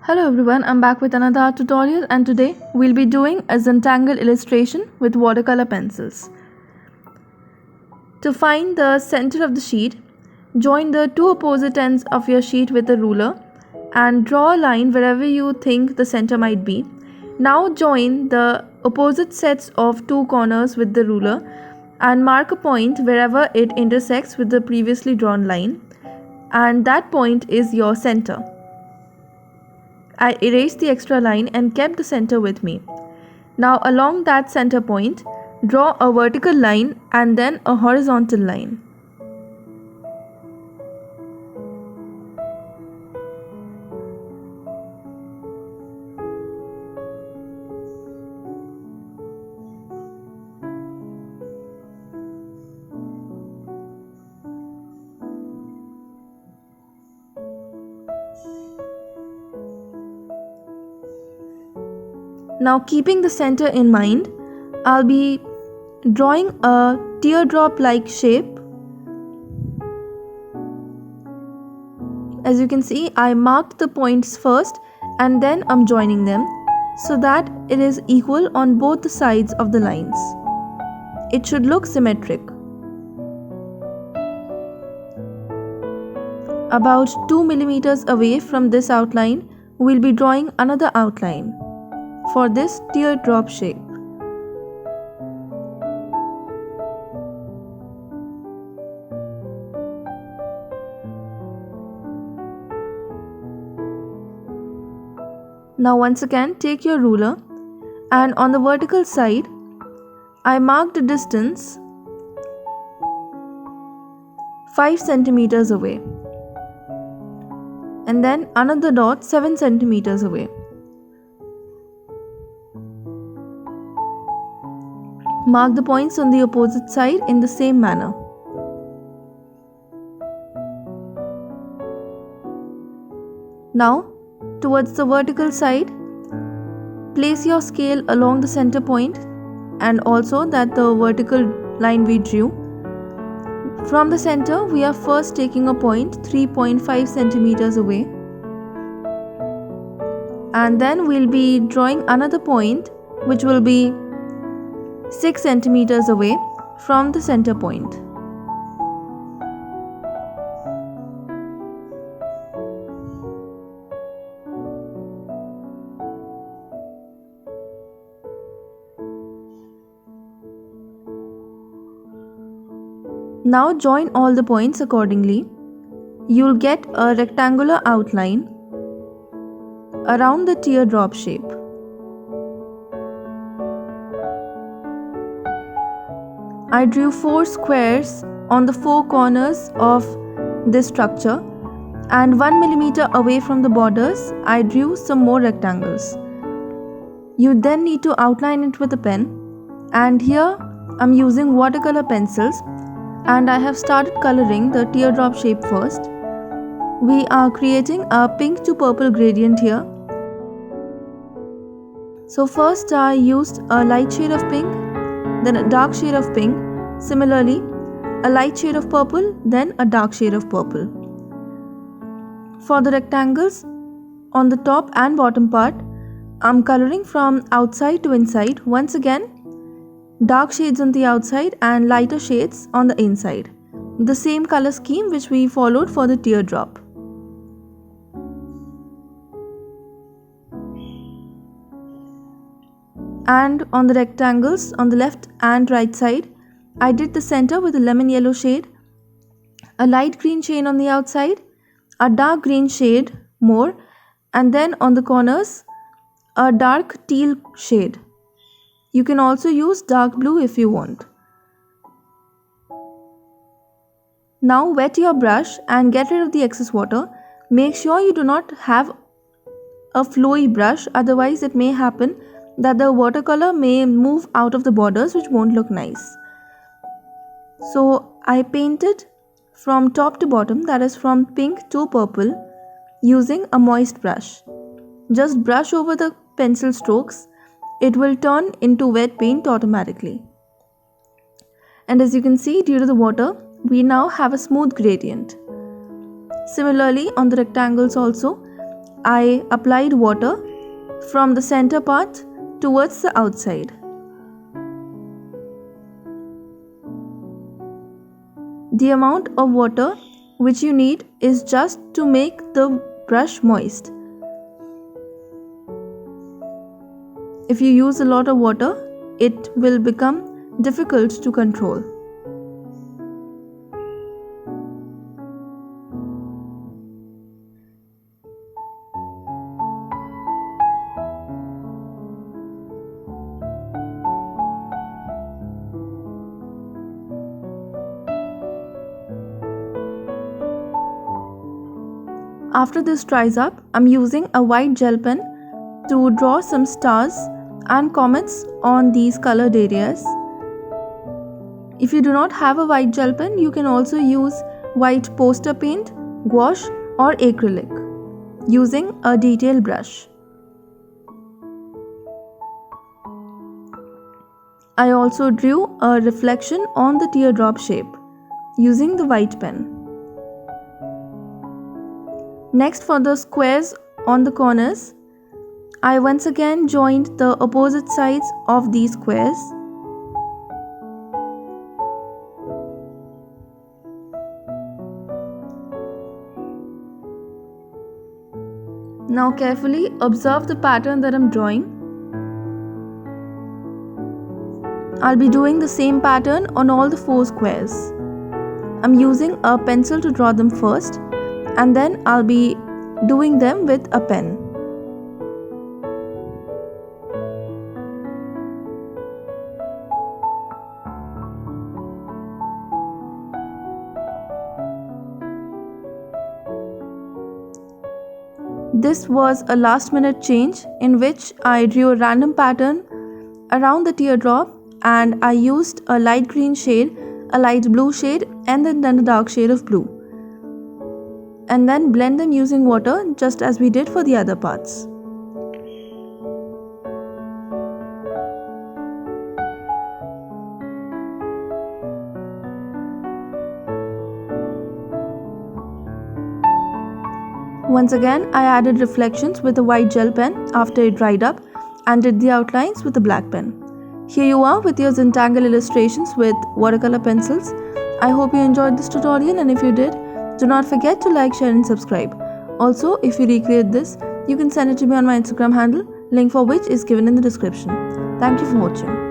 Hello everyone, I'm back with another art tutorial and today we'll be doing a Zentangle illustration with watercolor pencils. To find the center of the sheet, join the two opposite ends of your sheet with a ruler and draw a line wherever you think the center might be. Now join the opposite sets of two corners with the ruler and mark a point wherever it intersects with the previously drawn line, and that point is your center. I erased the extra line and kept the center with me. Now along that center point, draw a vertical line and then a horizontal line. Now keeping the center in mind, I'll be drawing a teardrop like shape. As you can see, I marked the points first and then I'm joining them so that it is equal on both the sides of the lines. It should look symmetric. About 2 millimeters away from this outline, we'll be drawing another outline for this teardrop shape. Now once again take your ruler and on the vertical side I marked a distance 5 centimeters away and then another dot 7 centimeters away. Mark the points on the opposite side in the same manner. Now, towards the vertical side, place your scale along the center point and also that the vertical line we drew. From the center, we are first taking a point 3.5 centimeters away. And then we'll be drawing another point which will be 6 centimeters away from the center point. Now join all the points accordingly. You'll get a rectangular outline around the teardrop shape. I drew 4 squares on the 4 corners of this structure, and 1 millimeter away from the borders I drew some more rectangles. You then need to outline it with a pen, and here I'm using watercolor pencils and I have started coloring the teardrop shape first. We are creating a pink to purple gradient here. So first I used a light shade of pink, then a dark shade of pink, similarly a light shade of purple, then a dark shade of purple. For the rectangles on the top and bottom part, I'm coloring from outside to inside. Once again, dark shades on the outside and lighter shades on the inside. The same color scheme which we followed for the teardrop. And on the rectangles on the left and right side, I did the center with a lemon yellow shade, a light green shade on the outside, a dark green shade more, and then on the corners, a dark teal shade. You can also use dark blue if you want. Now wet your brush and get rid of the excess water. Make sure you do not have a flowy brush, otherwise it may happen that the watercolor may move out of the borders, which won't look nice. So I painted from top to bottom, that is from pink to purple, using a moist brush. Just brush over the pencil strokes. It will turn into wet paint automatically. And as you can see, due to the water, we now have a smooth gradient. Similarly, on the rectangles also, I applied water from the center part towards the outside. The amount of water which you need is just to make the brush moist. If you use a lot of water, it will become difficult to control. After this dries up, I'm using a white gel pen to draw some stars and comets on these colored areas. If you do not have a white gel pen, you can also use white poster paint, gouache or acrylic using a detail brush. I also drew a reflection on the teardrop shape using the white pen. Next, for the squares on the corners, I once again joined the opposite sides of these squares. Now carefully observe the pattern that I'm drawing. I'll be doing the same pattern on all the 4 squares. I'm using a pencil to draw them first, and then I'll be doing them with a pen. This was a last minute change in which I drew a random pattern around the teardrop, and I used a light green shade, a light blue shade and then a dark shade of blue, and then blend them using water just as we did for the other parts. Once again, I added reflections with a white gel pen after it dried up and did the outlines with a black pen. Here you are with your Zentangle illustrations with watercolor pencils. I hope you enjoyed this tutorial, and if you did, do not forget to like, share and subscribe. Also, if you recreate this, you can send it to me on my Instagram handle, link for which is given in the description. Thank you for watching.